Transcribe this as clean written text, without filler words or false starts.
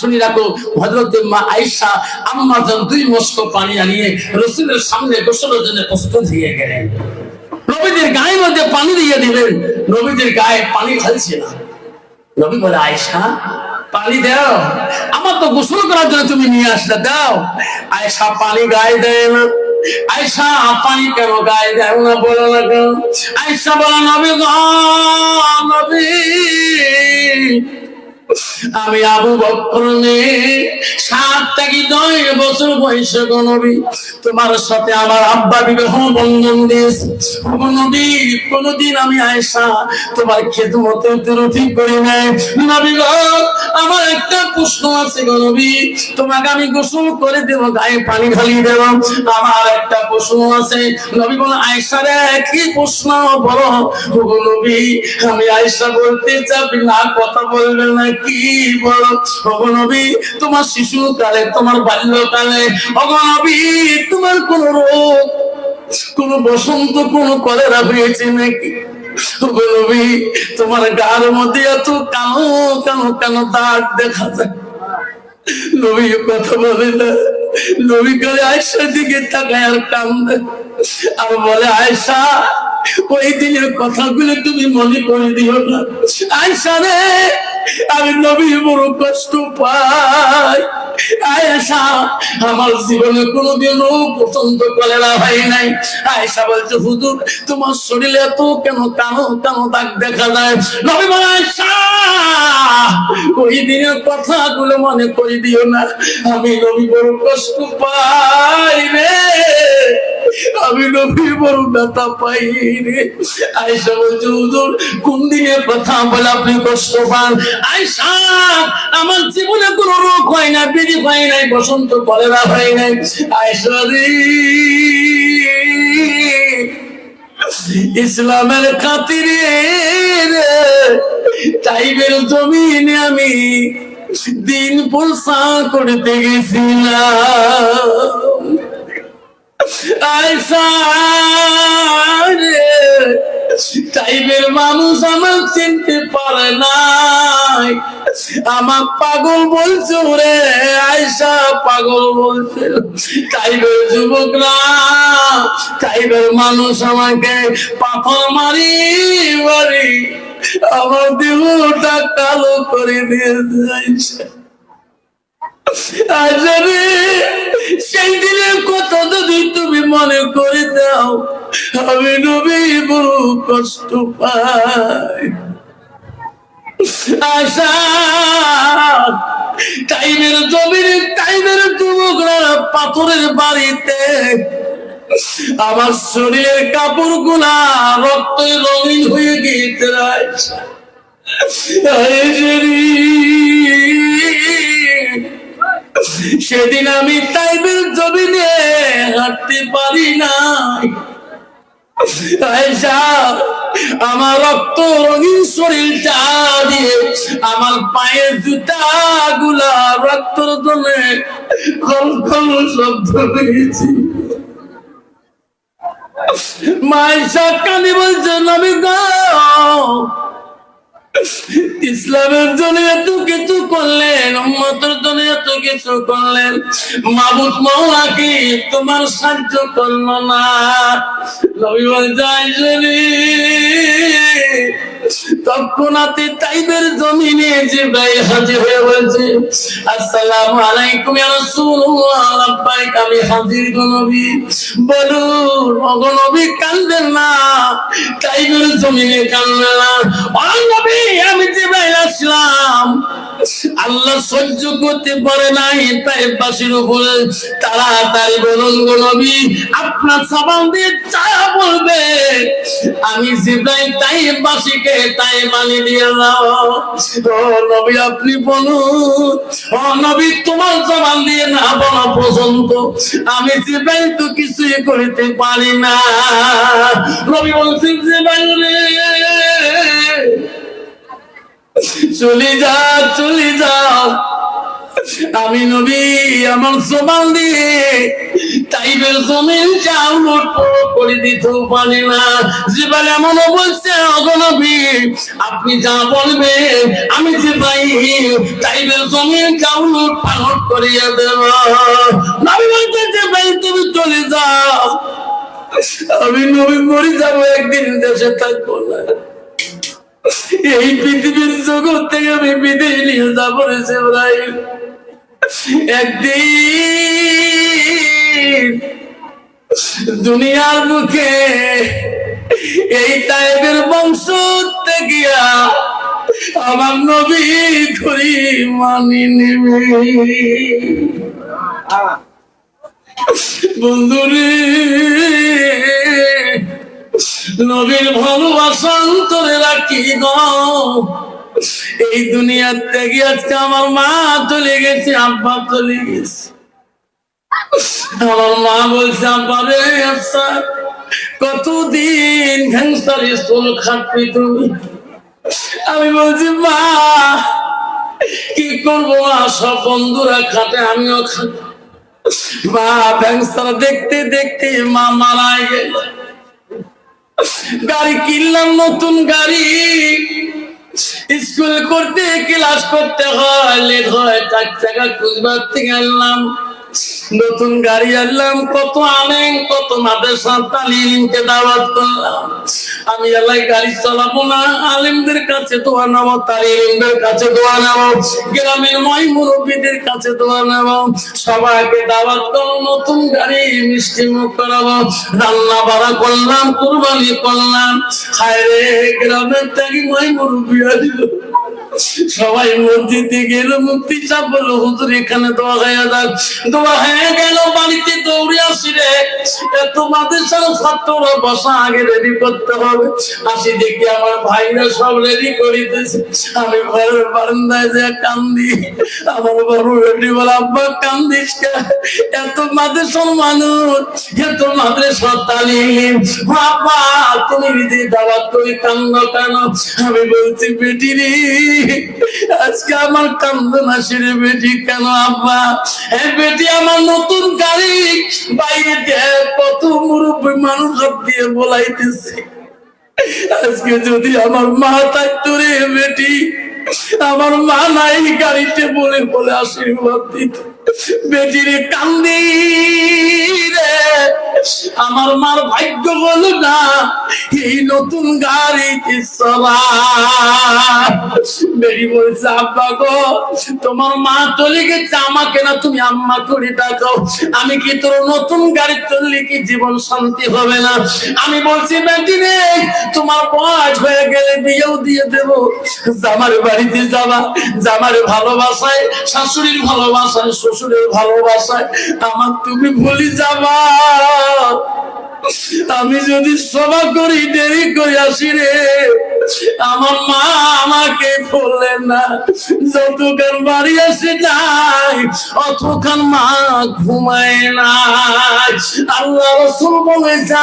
শুনি রাখো, হযরত মা আয়েশা আম্মা জান 2 মস্ক পানি আনিয়ে রাসূলের সামনে গোসলের জন্য প্রস্তুত হয়ে গেলেন। নবীদের গায়ের মধ্যে পানি দিয়ে দিলেন, নবীদের গায়ে পানি ঢালছে না। নবী বলে, আয়েশা পানি দাও, আমার তো গোসল করার জন্য তুমি নিয়ে আসলে, দাও। আয়েশা পানি গায়ে দেয় না। আয়েশা পানি কেন গায়ে দেয় না বলো না কেন? আয়েশা বলে, নবী গো নবী, আমি আবু বকর মেয়ে 7 থেকে 9 বছর বয়সে গো নবী, তোমার সাথে আমার আব্বা বিবাহ বন্ধন দিয়েছে। গো নবী, কোনদিন আমি আয়েশা তোমার খেদমতে ত্রুটি করি নাই। নবী গো, আমার একটা প্রশ্ন আছে গো নবী, তোমাকে আমি গোসল করে দেব, গায়ে পানি ঢালিয়ে দেব, আমার একটা প্রশ্ন আছে। নবী বলে, আয়েশা রে কি প্রশ্ন বলো। গো নবী, আমি আয়েশা বলতে চাই না, কথা বলবে না, কি বলো। ওগো নবী, তোমার শিশুকালে, তোমার বাল্যকালে, ওগো নবী, তোমার কোন রোগ, কোন বসন্ত, কোন কলেরা হয়েছে নাকি? ওগো নবী, তোমার গার মধ্যে এত কালো কালো কালো দাগ দেখা যায়। নবী কথা বলে না। নবী করে আয়েশার দিকে তাকায় আর কান্দে আর বলে, আয়েশা ওই দিনের কথাগুলো তুমি মনে করে দিও না। আয়েশা রে, আমি নবীর বড় কষ্ট পাই। আয়েশা, আমার জীবনে কোনোদিন পছন্দ করে না হয় নাই। আয়েশা বলছে, হুজুর তোমার শরীরে এত কেন কালো কালো দাগ দেখা যায়? নবী বলে, আয়েশা ওই দিনের কথাগুলো মনে করে দিও না, আমি নবী বড় কষ্ট পাই রে, আমি নবী বড় ব্যথা পাই রে। আয়েশা বলছে, হুজুর কোন দিনের কথা বলে আপনি কষ্ট পান? আয়েশা, আমার জীবনে কোন রোগ হয় না, ব্যাধি হয় নাই, বসন্ত কলেরা হয় নাই। আয়েশা রে, ইসলামের খাতিরে তাইবের জমিনে আমি দিন প্রচার করতে গেছিলাম। আয়েশা রে, তাইবের মানুষ আমার চিনতে পারে নাই, আমার পাগল বলছো রে। আয়েশা পাগল বলছে। তাইবের যুবকরা, তাইবের মানুষ আমাকে পাথর মারি মারি আমার দেহটা কালো করে দিয়েছে। আয়েশা রে, সেই দিনের কথা যদি তুমি মনে করে দাও, আমি নবী বড় কষ্ট পাই। আয়েশা, তাইবের জমিনে তাইবের যুবকরা পাথরের বাড়িতে আমার শরীরের কাপড় গুলা রক্তে রঙিন হয়ে গিয়েছে। সেদিন আমি তাইবের জমিনে হাঁটতে পারি নাই। আয়েশা, আমার রক্ত রঙিন শরীরটা দিয়ে আমার পায়ের জুতা গুলা রক্তর জন্য খলখল শব্দ হয়েছে। মায়েশা কানে বলছে, নবী গো, ইসলামের জন্য এত কিছু করলেন, উম্মতের জন্য এত কিছু করলেন, মাবুদ মাওলা কি তোমার সাহায্য করলো না? নবী বলছে, আয়েশা রে, তৎক্ষণাৎ তাইবের জমিনে জিবরাইল হাজির হয়ে বলছে, আসসালামু আলাইকুম ইয়া রাসূলুল্লাহ। লাব্বাইক, আমি হাজির গো নবী। বলুন ওগো নবী, কাঁদবেন না, তাইবের জমিনে কাঁদবেন না। ও নবী, আমি জিবরাইল আসলাম, আল্লাহ সহ্য করতে পারে নাই তাইববাসীর উপরে। তাড়াতাড়ি বলুন গো নবী, আপনার জবান দিয়ে যা বলবে আমি জিবরাইল তাইববাসীকে তাই বানিয়ে দিয়ে দাও। ও নবী, আপনি বলুন। ও নবী, তোমার জবান দিয়ে না বলা পর্যন্ত আমি জিবরাইল তো কিছুই করতে পারি না। নবী বলছেন, জিবরাইল রে, চলে যা, চলে যাও, আমি নবী আমার জবান দিয়ে তাইবের জমিন চাউল করে দিতেও পারি না। জিবরাইল এমনও বলছে, ওগো নবী আপনি যা বলবেন আমি জিবরাইল তাইবের জমিন চাউল পালন করিয়ে দেব। নবী বলতে জিবরাইল তুমি চলে যাও, আমি নবী মরে যাবো, একদিন দেশে থাকবো না, এই পৃথিবীর জগৎ থেকে আমি বিদায় নিয়ে যাবো রে জিবরাইল। একদিন দুনিয়ার মুখে এই তায়েবের বংশ থেকে আমার নবী করি মানি নেবে। বন্ধুরে নবীর ভালোবাসা অন্তরে রাখি গো। এই দুনিয়ার থেকে আজকে আমার মা চলে গেছে, আব্বা চলে গেছে। আমার মা বলছে, আব্বা রে আচ্ছা কতদিন ঘ্যাংসারি স্কুল খাটবি তুমি? আমি বলছি মা কি করবো, সব বন্ধুরা খাটে আমিও খাটে। মা ভ্যাংসার দেখতে দেখতে মা মারা গেল। গাড়ি কিনলাম, নতুন গাড়ি, স্কুল করতে ক্লাস করতে হয়, লেট হয়, 4 টাকা খুঁজবার থেকে আনলাম, নতুন গাড়ি আনলাম, কত আনেন, কত মাদ্রাসা তালিমকে দাওয়াত করলাম। আমি এলাই গাড়ি চালাবো না, আলেমদের কাছে দোয়া নেব, তালিমদের কাছে দোয়া নেব, গ্রামের ময় মুরব্বীদের কাছে দোয়া নেব, সবাইকে দাওয়াত করব, নতুন গাড়ি মিষ্টি মুখ করাবো, রান্না বাড়া করলাম, কুরবানি করলাম। হায় রে গ্রামের থেকে ময় মুরব্বী আসল, সবাই মসজিদে গেল, মুফতি সাহেব বলল হুজুর এখানে দোয়া হয়ে যাক। দোয়া হয়ে গেল, বাড়িতে দৌড়ে আসি রে, তোমাদের সাথে ছাত্ররা বসা আগে রেডি করতে হবে। আসি দেখি আমার ভাইরা সব রেডি করিতেছে, আমি ঘরের বারান্দায় যে কান্দি। আমার বড় বেটি বলে আব্বা কান্দিস কেন? এত মাদ্রাসার মানুষ, এত মাদ্রাসার তালিম, আব্বা তুমি নিজে দাওয়াত করে কান্দ কেন? আমি বলছি বেটি রে আজকে আমার কান্দন আসে রে বেটি। কেন আব্বা? হ্যাঁ বেটি আমার নতুন গাড়ি, বাইরে কত মুরব্বী মানুষ হাত দিয়ে বলাইতেছে, আজকে যদি আমার মা থাকতো রে বেটি, আমার মা নাই, গাড়িতে বলে বলে আশীর্বাদ দিত। বেটিরে কান্দি রে, আমার মার ভাগ্য বলো না এই নতুন গাড়িতে চলা। বেটি বলছে আব্বা গো তোমার মা চলে গেছে, আমাকে না তুমি আম্মা করে ডাকো। আমি কি তোর নতুন গাড়ি চললে কি জীবন শান্তি হবে না? আমি বলছি বেটি রে তোমার বয়স হয়ে গেলে বিয়েও দিয়ে দেবো, জামার বাড়িতে যাবা, জামার ভালোবাসায়, শাশুড়ির ভালোবাসায়, শ্বশুরের ভালোবাসায় আমার তুমি ভুলে যাবা। আমি যদি সভা করি দেরি করে আসি রে, আমার মা আমাকে বললেন না, যতক্ষণ বাড়ি আসে যাই অতক্ষণ মা ঘুমায় না। আল্লাহ রাসূল বলেছে